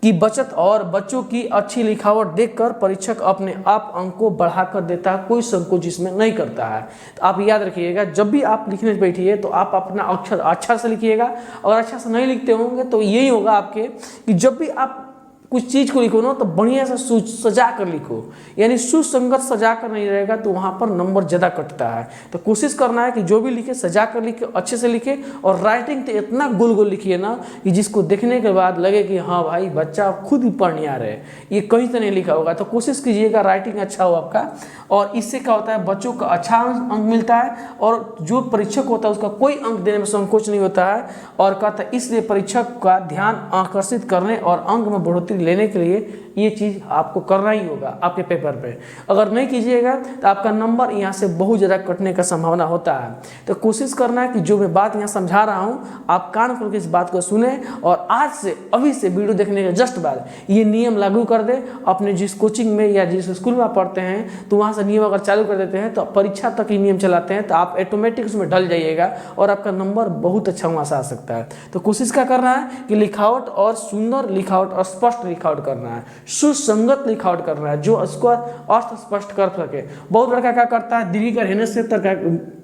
की बचत और बच्चों की अच्छी लिखावट देखकर परीक्षक अपने आप अंक को बढ़ाकर देता है, कोई संकोच इसमें नहीं करता है। तो आप याद रखिएगा, जब भी आप लिखने बैठिए तो आप अपना अक्षर अच्छा से लिखिएगा। और अच्छा से नहीं लिखते होंगे तो यही होगा आपके कि जब भी आप कुछ चीज़ को लिखो ना तो बढ़िया से सजा कर लिखो, यानी सुसंगत सजा कर नहीं रहेगा तो वहाँ पर नंबर ज़्यादा कटता है। तो कोशिश करना है कि जो भी लिखे सजा कर लिखे, अच्छे से लिखे, और राइटिंग तो इतना गोल गोल लिखिए ना कि जिसको देखने के बाद लगे कि हाँ भाई बच्चा खुद ही पढ़ने आ रहे, ये कहीं तो नहीं लिखा होगा। तो कोशिश कीजिएगा राइटिंग अच्छा हो आपका, और इससे क्या होता है बच्चों का अच्छा अंक मिलता है, और जो परीक्षक होता है उसका कोई अंक देने में संकोच नहीं होता है। और कहता है इसलिए परीक्षक का ध्यान आकर्षित करने और अंक में बढ़ोतरी लेने के लिए ये चीज़ आपको करना ही होगा आपके पेपर पे। अगर नहीं कीजिएगा तो आपका नंबर यहाँ से बहुत ज़्यादा कटने का संभावना होता है। तो कोशिश करना है कि जो मैं बात यहाँ समझा रहा हूँ आप कान खोल के इस बात को सुने, और आज से अभी से वीडियो देखने के जस्ट बाद ये नियम लागू कर दे। अपने जिस कोचिंग में या जिस स्कूल में आप पढ़ते हैं तो वहाँ से नियम अगर चालू कर देते हैं तो परीक्षा तक ही नियम चलाते हैं, तो आप ऑटोमेटिक उसमें ढल जाइएगा और आपका नंबर बहुत अच्छा वहाँ से आ सकता है। तो कोशिश क्या करना है कि लिखावट और सुंदर लिखावट और स्पष्ट लिख आउट करना है, सुसंगत लिख आउट करना है, जो उसको अर्थ स्पष्ट कर सके। बहुत लड़का क्या करता है, दीर्घ रहने से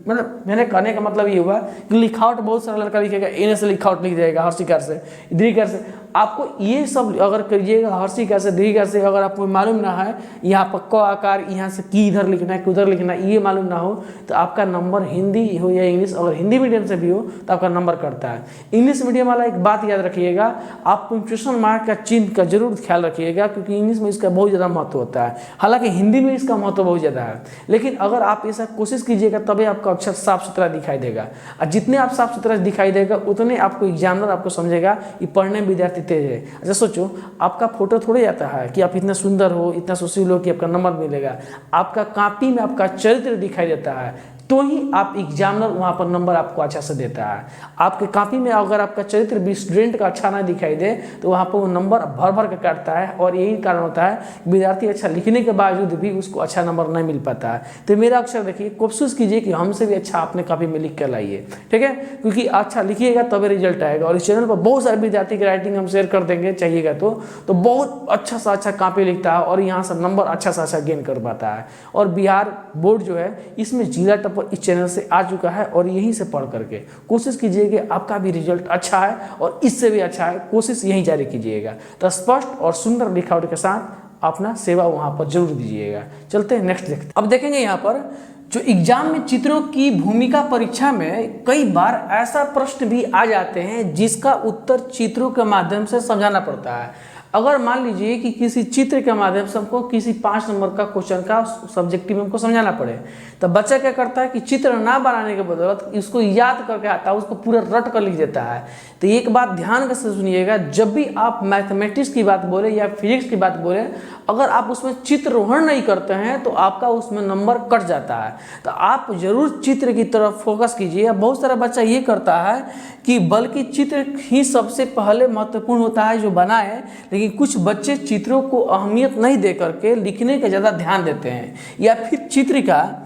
मतलब मैंने कहने का मतलब ये हुआ कि लिखावट बहुत सारा लड़का लिखेगा, एने से लिखावट लिख जाएगा, हर्षिकार से, दीर्घ से। आपको ये सब अगर करिएगा, हर्षिकार से, दीर्घ से, अगर आपको मालूम ना है यहाँ पर क आकार, यहाँ से की इधर लिखना है, उधर लिखना है, ये मालूम ना हो तो आपका नंबर हिंदी हो या इंग्लिश, अगर हिंदी मीडियम से भी हो तो आपका नंबर कटता है। इंग्लिश मीडियम वाला एक बात याद रखिएगा, आप पंक्चुएशन मार्क का चिन्ह का जरूर ख्याल रखिएगा, क्योंकि इंग्लिश में इसका बहुत ज़्यादा महत्व होता है, हालांकि हिंदी में इसका महत्व बहुत ज़्यादा है। लेकिन अगर आप ऐसा कोशिश कीजिएगा तभी आपका अक्षर साफ सुथरा दिखाई देगा, और जितने आप साफ सुथरा दिखाई देगा उतने आपको एग्जामिनर आपको समझेगा कि पढ़ने में विद्यार्थी तेज है। अच्छा सोचो, आपका फोटो थोड़े आता है कि आप इतना सुंदर हो, इतना सुशील हो कि आपका नंबर मिलेगा, आपका कॉपी में आपका चरित्र दिखाई देता है, तो ही आप एग्जामिनर वहाँ पर नंबर आपको अच्छा से देता है। आपके कॉपी में अगर आपका चरित्र भी स्टूडेंट का अच्छा ना दिखाई दे तो वहाँ पर वो नंबर भर भर के काटता है, और यही कारण होता है विद्यार्थी अच्छा लिखने के बावजूद भी उसको अच्छा नंबर नहीं मिल पाता है। तो मेरा अक्षर देखिए, कोशिश कीजिए कि हमसे भी अच्छा अपने कॉपी में लिख कर लाइए, ठीक है, क्योंकि अच्छा लिखिएगा तभी रिजल्ट आएगा। और इस चैनल पर बहुत सारे विद्यार्थी की राइटिंग हम शेयर कर देंगे, चाहिएगा तो बहुत अच्छा सा अच्छा कॉपी लिखता है और यहाँ से नंबर अच्छा सा अच्छा गेन कर पाता है। और बिहार बोर्ड जो है इसमें जिला टॉपर इस चैनल से आ चुका है, और यहीं से पढ़ करके कोशिश कीजिए कि आपका भी रिजल्ट अच्छा है और इससे भी अच्छा है, कोशिश यहीं जारी कीजिएगा। तो स्पष्ट और सुंदर लिखावट के साथ अपना सेवा वहां पर जरूर दीजिएगा। चलते हैं नेक्स्ट देखते हैं। अब देखेंगे यहाँ पर जो एग्जाम में चित्रों की भूमिका परीक्षा में कई बार ऐसा प्रश्न भी आ जाते हैं जिसका उत्तर चित्रों के माध्यम से समझाना पड़ता है। अगर मान लीजिए कि किसी चित्र के माध्यम से हमको किसी 5 नंबर का क्वेश्चन का सब्जेक्टिव हमको समझाना पड़े, तो बच्चा क्या करता है कि चित्र ना बनाने के बदौलत इसको याद करके आता है, उसको पूरा रट कर लिख देता है। तो एक बात ध्यान से सुनिएगा, जब भी आप मैथमेटिक्स की बात बोले या फिजिक्स की बात बोले, अगर आप उसमें चित्ररोहण नहीं करते हैं तो आपका उसमें नंबर कट जाता है। तो आप जरूर चित्र की तरफ फोकस कीजिए। बहुत सारा बच्चा ये करता है कि बल्कि चित्र ही सबसे पहले महत्वपूर्ण होता है जो बनाए, लेकिन कुछ बच्चे चित्रों को अहमियत नहीं दे करके लिखने का ज़्यादा ध्यान देते हैं, या फिर चित्र का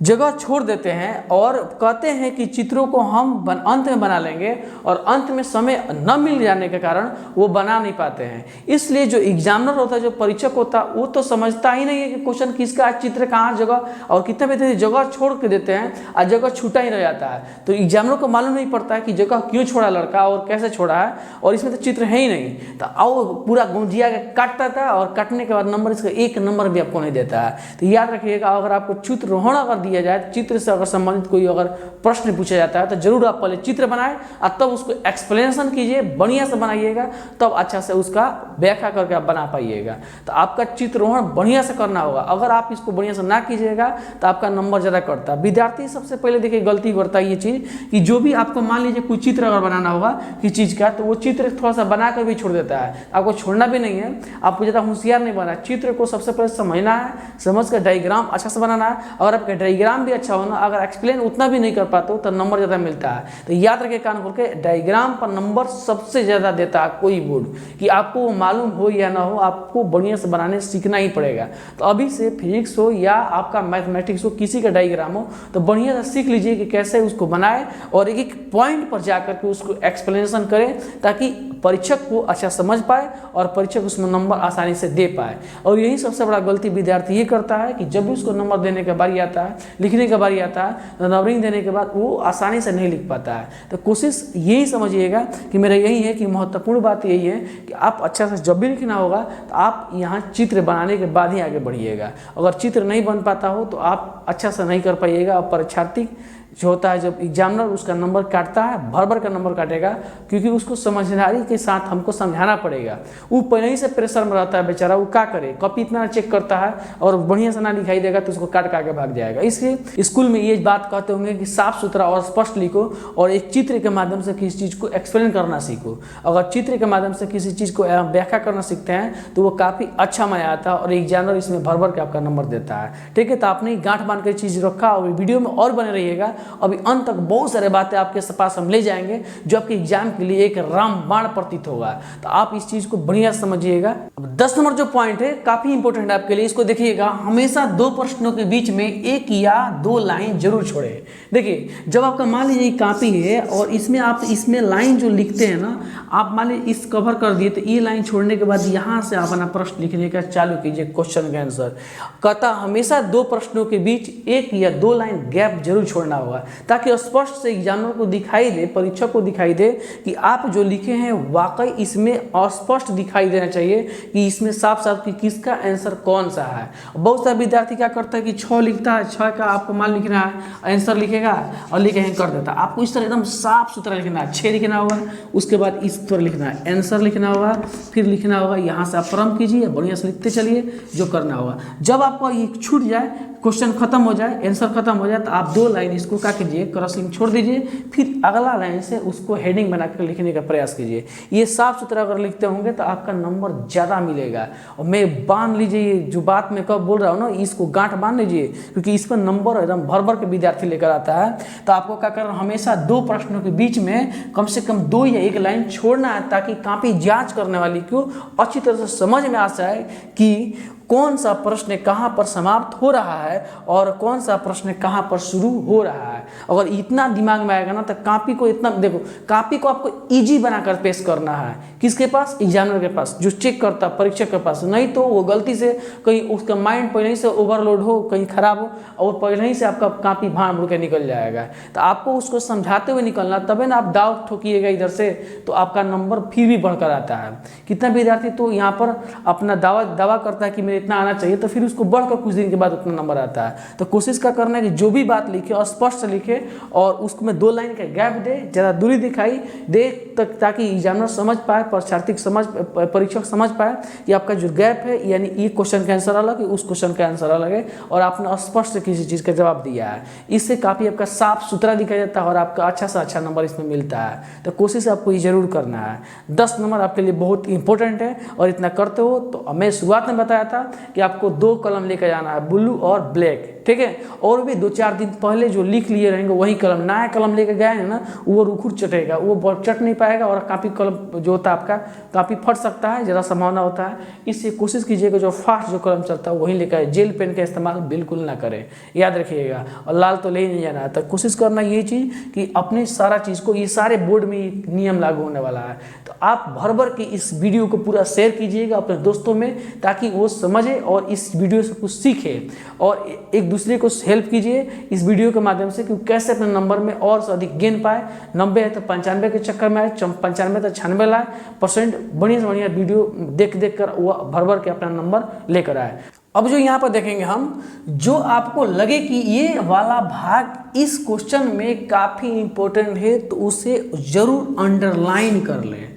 जगह छोड़ देते हैं और कहते हैं कि चित्रों को हम अंत में बना लेंगे, और अंत में समय न मिल जाने के कारण वो बना नहीं पाते हैं। इसलिए जो एग्जामिनर होता है, जो परीक्षक होता है, वो तो समझता ही नहीं है कि क्वेश्चन किसका, चित्र कहाँ जगह, और कितने बेहतर जगह छोड़ के देते हैं और जगह छूटा ही रह जाता है। तो एग्जामिनर को मालूम नहीं पड़ता है कि जगह क्यों छोड़ा लड़का और कैसे छोड़ा है, और इसमें तो चित्र है ही नहीं। तो आओ पूरा गुंजिया के काटता था, और काटने के बाद नंबर इसका 1 नंबर भी आपको नहीं देता है। तो याद रखिएगा, अगर आपको चित्ररोहण अगर दिया जाए, चित्र से अगर संबंधित कोई अगर प्रश्न पूछा जाता है, तो जरूर आप पहले चित्र बनाएं और तब उसको एक्सप्लेनेशन कीजिए, बढ़िया से बनाइएगा, तब अच्छा से उसका व्याख्या करके आप बना पाइएगा। तो आपका चित्ररोहण बढ़िया से करना होगा। अगर आप इसको बढ़िया से ना कीजिएगा तो आपका नंबर ज़्यादा कटता है। विद्यार्थी सबसे पहले देखिए गलती करता है ये चीज़ कि जो भी आपको मान लीजिए कोई चित्र अगर बनाना होगा किसी चीज़ का, तो वो चित्र थोड़ा सा बना कर भी छोड़ देता है। आपको छोड़ना भी नहीं है, आपको ज़्यादा होशियार नहीं बना, चित्र को सबसे पहले समझना है, समझ कर डायग्राम अच्छा से बनाना है। अगर आपका डायग्राम भी अच्छा होना, अगर एक्सप्लेन उतना भी नहीं कर पाते हो तो नंबर ज़्यादा मिलता है। तो याद रखिए कान खोल के, डायग्राम पर नंबर सबसे ज़्यादा देता है कोई बोर्ड, कि आपको मालूम हो या ना हो, आपको बढ़िया से बनाने सीखना ही पड़ेगा। तो अभी से फिजिक्स हो या आपका मैथमेटिक्स हो, किसी का डायग्राम हो, तो बढ़िया से सीख लीजिए कि कैसे उसको बनाए, और एक एक पॉइंट पर जाकर के उसको एक्सप्लेनेशन करें, ताकि परीक्षक को अच्छा समझ पाए और परीक्षक उसमें नंबर आसानी से दे पाए। और यही सबसे बड़ा गलती विद्यार्थी ये करता है कि जब भी उसको नंबर देने का बारी आता है, लिखने का बारी आता है, तो नंबरिंग देने के बाद वो आसानी से नहीं लिख पाता है। तो कोशिश यही समझिएगा कि मेरा यही है कि महत्वपूर्ण बात यही है कि आप अच्छा से जब भी लिखना होगा तो आप यहाँ चित्र बनाने के बाद ही आगे बढ़िएगा। अगर चित्र नहीं बन पाता हो तो आप अच्छा से नहीं कर पाइएगा, और परीक्षार्थी जो होता है, जब एग्जामिनर उसका नंबर काटता है, भर भर का नंबर काटेगा, क्योंकि उसको समझदारी के साथ हमको समझाना पड़ेगा। वो पहले ही से प्रेशर में रहता है बेचारा, वो क्या करे, कॉपी इतना चेक करता है और बढ़िया से ना दिखाई देगा तो उसको काट के भाग जाएगा। इसलिए स्कूल में ये बात कहते होंगे कि साफ सुथरा और स्पष्ट लिखो, और एक चित्र के माध्यम से किसी चीज़ को एक्सप्लेन करना सीखो। अगर चित्र के माध्यम से किसी चीज़ को व्याख्या करना सीखते हैं तो वो काफ़ी अच्छा मजा आता है, और एग्जामिनर इसमें भर भर के आपका नंबर देता है। ठीक है, तो आपने गांठ बांध कर चीज़ रखा, और वीडियो में और बने रहिएगा अभी अंत तक बहुत सारे बातें आपके पास हम ले जाएंगे जो आपके एग्जाम के लिए एक रामबाण प्रतीत होगा। तो आप इस चीज को बढ़िया समझिएगा। अब 10 नंबर जो पॉइंट है काफी इंपॉर्टेंट है आपके लिए, इसको देखिएगा। हमेशा दो प्रश्नों के बीच में एक या दो लाइन जरूर छोड़े। देखिए जब आपका मान लीजिए कॉपी है और इसमें आप इसमें लाइन जो लिखते हैं ना, आप मान लीजिए इस कवर कर दिए तो ये लाइन छोड़ने के बाद यहाँ से आप अपना प्रश्न लिखने का चालू कीजिए। क्वेश्चन का आंसर कहता हमेशा दो प्रश्नों के बीच एक या दो लाइन गैप जरूर छोड़ना होगा, ताकि स्पष्ट से एग्जामिनर को दिखाई दे, परीक्षक को दिखाई दे कि आप जो लिखे हैं वाकई इसमें स्पष्ट दिखाई देना चाहिए कि इसमें साफ साफ कि किसका आंसर कौन सा है। बहुत सारे विद्यार्थी क्या करता है कि 6 लिखता है, 6 का आपको मान लिखना है, आंसर लिखेगा और लिखे कर देता है। आपको इस तरह एकदम साफ सुथरा लिखना है, 6 लिखना होगा, उसके बाद इस तरह लिखना है, आंसर लिखना होगा, फिर लिखना होगा यहाँ से आप प्रारंभ कीजिए, बढ़िया से लिखते चलिए जो करना होगा। जब आपको ये छूट जाए, क्वेश्चन खत्म हो जाए, आंसर खत्म हो जाए, तो आप 2 लाइन इसको क्या कीजिए, क्रॉसिंग छोड़ दीजिए, फिर अगला लाइन से उसको हेडिंग बनाकर लिखने का प्रयास कीजिए। ये साफ सुथरा अगर लिखते होंगे तो आपका नंबर ज़्यादा मिलेगा। और मैं बांध लीजिए जो बात मैं कब बोल रहा हूँ ना, इसको गांठ बांध लीजिए, क्योंकि इस पर नंबर एकदम भर भर के विद्यार्थी लेकर आता है। तो आपको क्या करना, हमेशा 2 प्रश्नों के बीच में कम से कम 2 या 1 लाइन छोड़ना है, ताकि कॉपी जाँच करने वाली को अच्छी तरह से समझ में आ जाए कि कौन सा प्रश्न कहाँ पर समाप्त हो रहा है और कौन सा प्रश्न कहाँ पर शुरू हो रहा है। अगर इतना दिमाग में आएगा ना तो कॉपी को इतना, देखो कॉपी को आपको इजी बनाकर पेश करना है। किसके पास? एग्जामिनर के पास, जो चेक करता है, परीक्षक के पास। नहीं तो वो गलती से कहीं उसका माइंड पहले ही से ओवरलोड हो, कहीं खराब हो और पहले ही से आपका कॉपी भाड़ मुड़ के निकल जाएगा। तो आपको उसको समझाते हुए निकलना, तभी ना आप दाव ठोकिएगा इधर से, तो आपका नंबर फिर भी बढ़कर आता है। कितना विद्यार्थी तो यहाँ पर अपना दावा करता है कि मेरे इतना आना चाहिए, तो फिर उसको बढ़कर कुछ दिन के बाद उतना नंबर आता है। तो कोशिश क्या करना है कि जो भी बात लिखे और स्पष्ट लिखे और उसमें 2 लाइन का गैप दे, ज़्यादा दूरी दिखाई दे, ताकि एग्जामिनर समझ पाए, परीक्षार्थी समझ, परीक्षक समझ पाए कि आपका जो गैप है, यानी ये क्वेश्चन का आंसर अलग है, उस क्वेश्चन का आंसर अलग है और आपने स्पष्ट किसी चीज़ का जवाब दिया है। इससे काफ़ी आपका साफ सुथरा दिखाई देता है और आपका अच्छा से अच्छा नंबर इसमें मिलता है। तो कोशिश आपको ये जरूर करना है। 10 नंबर आपके लिए बहुत इंपॉर्टेंट है और इतना करते हो तो मैं शुरुआत में बताया था कि आपको 2 कलम लेकर जाना है, ब्लू और ब्लैक, ठीक है। और भी 2-4 दिन पहले जो लिख लिए रहेंगे वही कलम, नया कलम लेकर गए हैं ना, वो रुखुर चटेगा, वो चट नहीं पाएगा और काफ़ी कलम जो होता है आपका काफ़ी फट सकता है, ज़्यादा संभावना होता है। इससे कोशिश कीजिएगा जो फास्ट जो कलम चलता है वही लेकर, जेल पेन का इस्तेमाल बिल्कुल ना करें, याद रखिएगा। और लाल तो ले ही नहीं जाना है। तो कोशिश करना ये चीज़ कि अपनी सारा चीज़ को, ये सारे बोर्ड में नियम लागू होने वाला है, तो आप भर भर के इस वीडियो को पूरा शेयर कीजिएगा अपने दोस्तों में, ताकि वो समझे और इस वीडियो से कुछ सीखे और एक दूसरे को हेल्प कीजिए इस वीडियो के माध्यम से कि कैसे अपने नंबर में और से अधिक गेन पाए। 90 है तो 95 के चक्कर में आए, 95 तो 96 लाए %, बढ़िया से बढ़िया वीडियो देख कर वो भर भर के अपना नंबर लेकर आए। अब जो यहाँ पर देखेंगे हम, जो आपको लगे कि ये वाला भाग इस क्वेश्चन में काफ़ी इंपॉर्टेंट है तो उसे जरूर अंडरलाइन कर लें।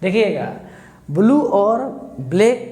देखिएगा ब्लू और ब्लैक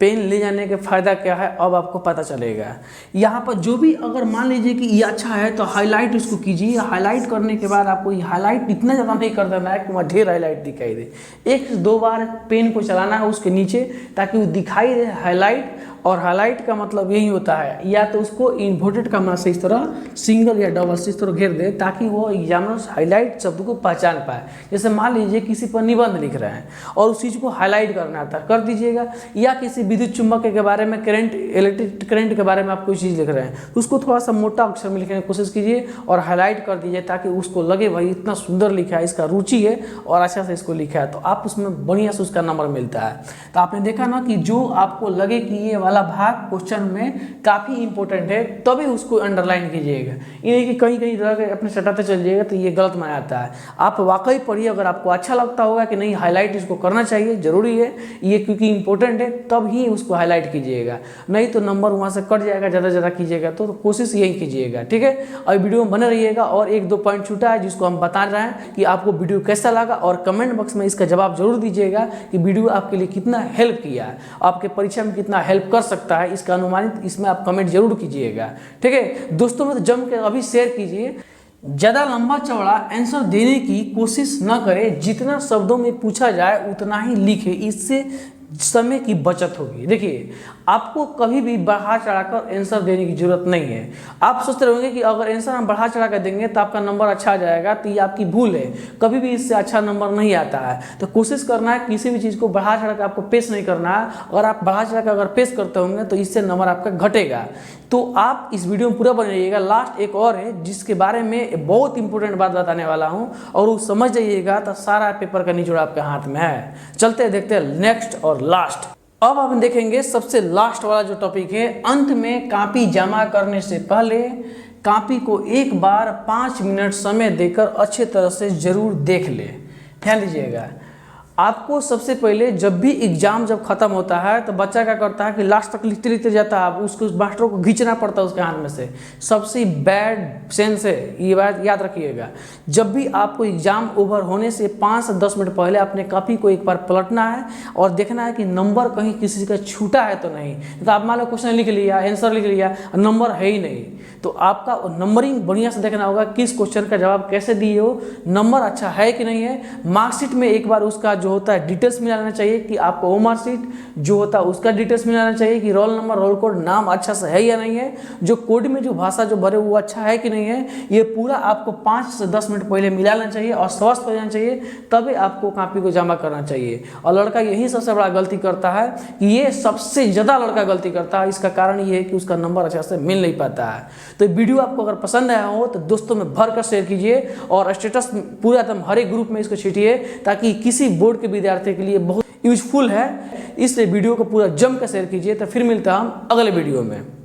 पेन ले जाने के फ़ायदा क्या है अब आपको पता चलेगा। यहाँ पर जो भी अगर मान लीजिए कि ये अच्छा है तो हाईलाइट इसको कीजिए। हाईलाइट करने के बाद आपको ये हाईलाइट इतना ज़्यादा नहीं कर देना है कि वहाँ ढेर हाईलाइट दिखाई दे। 1 से 2 बार पेन को चलाना है उसके नीचे, ताकि वो दिखाई दे हाईलाइट। और हाईलाइट का मतलब यही होता है, या तो उसको इन्वर्टेड कमरा से इस तरह सिंगल या डबल से इस तरह घेर दे, ताकि वो एग्जामिनर हाईलाइट शब्द को पहचान पाए। जैसे मान लीजिए किसी पर निबंध लिख रहे हैं और उस चीज़ को हाईलाइट करना आता है, कर दीजिएगा। या किसी विद्युत चुंबक के बारे में, करंट, इलेक्ट्रिक करंट के बारे में आप कोई चीज़ लिख रहे हैं तो उसको थोड़ा सा मोटा अक्षर में लिखने की कोशिश कीजिए और हाईलाइट कर दीजिए, ताकि उसको लगे भाई इतना सुंदर लिखा है, इसका रुचि है और अच्छा से इसको लिखा है, तो आप उसमें बढ़िया से उसका नंबर मिलता है। तो आपने देखा ना कि जो आपको लगे कि ये वाला भाग क्वेश्चन में काफ़ी इंपॉर्टेंट है तभी उसको अंडरलाइन कीजिएगा। ये नहीं कि कहीं कहीं रह के अपने सटाते चल जाइएगा तो ये गलत माना जाता है। आप वाकई पढ़िए, अगर आपको अच्छा लगता होगा कि नहीं हाईलाइट इसको करना चाहिए, जरूरी है ये क्योंकि इंपॉर्टेंट है, तब ही उसको हाईलाइट कीजिएगा, नहीं तो नंबर वहाँ से कट जाएगा। ज़्यादा कीजिएगा तो कोशिश यही कीजिएगा, ठीक है। और वीडियो में बने रहिएगा। और 1-2 पॉइंट छूटा है जिसको हम बता रहे हैं कि आपको वीडियो कैसा लगा, और कमेंट बॉक्स में इसका जवाब जरूर दीजिएगा कि वीडियो आपके लिए कितना हेल्प किया है, आपके परीक्षा में कितना हेल्प कर सकता है, इसका अनुमानित इसमें आप कमेंट जरूर कीजिएगा, ठीक है। दोस्तों में तो जम के अभी शेयर कीजिए। ज़्यादा लंबा चौड़ा आंसर देने की कोशिश न करें, जितना शब्दों में पूछा जाए उतना ही लिखे, इससे समय की बचत होगी। देखिए, आपको कभी भी बढ़ा चढ़ाकर आंसर देने की जरूरत नहीं है। आप सोचते रहोगे कि अगर आंसर हम बढ़ा चढ़ा कर देंगे तो आपका नंबर अच्छा आ जाएगा, तो ये आपकी भूल है। कभी भी इससे अच्छा नंबर नहीं आता है। तो कोशिश करना है किसी भी चीज़ को बढ़ा चढ़ा कर आपको पेश नहीं करना है। अगर आप बढ़ा चढ़ा कर अगर पेश करते होंगे तो इससे नंबर आपका घटेगा। तो आप इस वीडियो में पूरा बने रहिएगा। लास्ट एक और है जिसके बारे में बहुत इंपॉर्टेंट बात बताने वाला हूँ, और वो समझ जाइएगा तो सारा पेपर का निचोड़ आपके हाथ में है। चलते देखते हैं नेक्स्ट और लास्ट। अब हम देखेंगे सबसे लास्ट वाला जो टॉपिक है, अंत में कॉपी जमा करने से पहले कॉपी को एक बार 5 मिनट समय देकर अच्छे तरह से जरूर देख ले। ध्यान दीजिएगा, आपको सबसे पहले जब भी एग्जाम जब खत्म होता है तो बच्चा क्या करता है कि लास्ट तक लिखते लिखते जाता है। उसको मास्टरों को खींचना पड़ता है उसके हाथ में से। सबसे बैड सेंस है, ये बात याद रखिएगा। जब भी आपको एग्जाम ओवर होने से 5 से 10 मिनट पहले अपने कॉपी को एक बार पलटना है और देखना है कि नंबर कहीं किसी का छूटा है तो नहीं। तो आप मान लो क्वेश्चन लिख लिया, आंसर लिख लिया, नंबर है ही नहीं, तो आपका नंबरिंग बढ़िया से देखना होगा, किस क्वेश्चन का जवाब कैसे दिए हो, नंबर अच्छा है कि नहीं है। मार्कशीट में एक बार उसका जो होता है डिटेल्स मिला लेना चाहिए कि आपको वो मार्कशीट जो होता है उसका डिटेल्स मिलाना चाहिए कि रोल नंबर, रोल कोड, नाम अच्छा से है या नहीं है, जो कोड में जो भाषा जो भरे वो अच्छा है कि नहीं है। ये पूरा आपको 5 से 10 मिनट पहले मिला लेना चाहिए और स्वस्थ हो जाना चाहिए, तभी आपको कॉपी को जमा करना चाहिए। और लड़का यही सबसे बड़ा गलती करता है कि ये सबसे ज़्यादा लड़का गलती करता है। इसका कारण ये है कि उसका नंबर अच्छा से मिल नहीं पाता है। तो वीडियो आपको अगर पसंद आया हो तो दोस्तों में भर कर शेयर कीजिए और स्टेटस पूरा एकदम हर एक ग्रुप में इसको छीटिए, ताकि किसी बोर्ड के विद्यार्थी के लिए बहुत यूजफुल है। इसलिए वीडियो को पूरा जम कर शेयर कीजिए। तो फिर मिलता हम अगले वीडियो में।